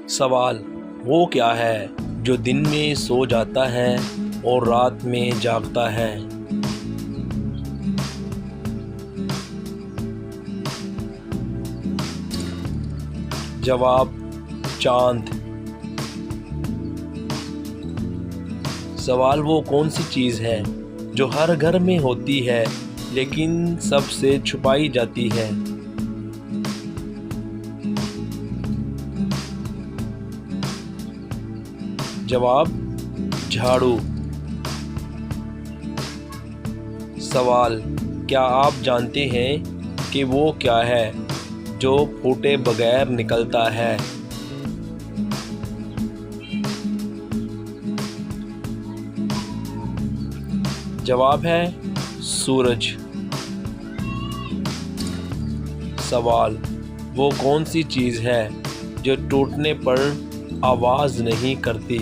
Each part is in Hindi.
सवाल वो क्या है जो दिन में सो जाता है और रात में जागता है? जवाब चांद। सवाल वो कौन सी चीज़ है जो हर घर में होती है लेकिन सबसे छुपाई जाती है? जवाब झाड़ू। सवाल क्या आप जानते हैं कि वो क्या है जो फूटे बगैर निकलता है? जवाब है सूरज। सवाल वो कौन सी चीज़ है जो टूटने पर आवाज़ नहीं करती?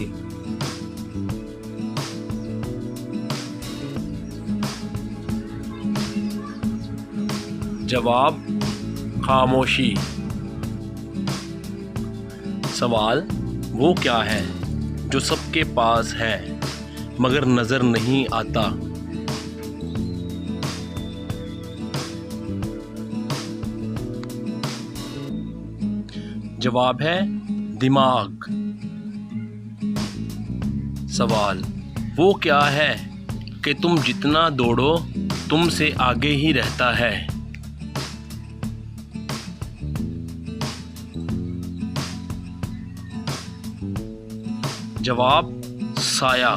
जवाब खामोशी। सवाल वो क्या है जो सबके पास है मगर नज़र नहीं आता? जवाब है दिमाग। सवाल वो क्या है कि तुम जितना दौड़ो तुमसे आगे ही रहता है? जवाब साया।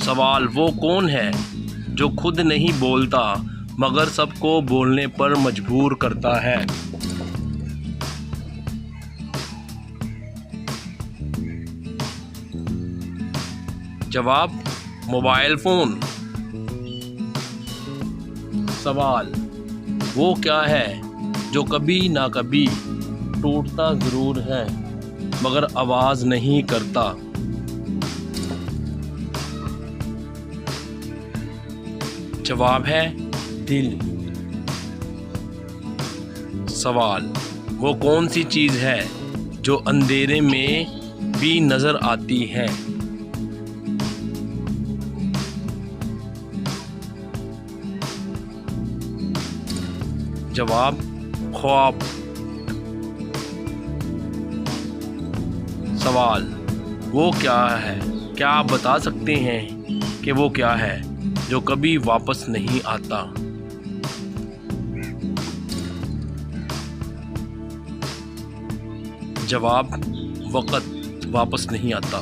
सवाल वो कौन है जो खुद नहीं बोलता मगर सबको बोलने पर मजबूर करता है? जवाब मोबाइल फ़ोन। सवाल वो क्या है जो कभी ना कभी टूटता ज़रूर है मगर आवाज़ नहीं करता? जवाब है दिल। सवाल वो कौन सी चीज़ है जो अंधेरे में भी नज़र आती है? जवाब ख्वाब। सवाल वो क्या है, क्या आप बता सकते हैं कि वो क्या है जो कभी वापस नहीं आता? जवाब वक़्त वापस नहीं आता।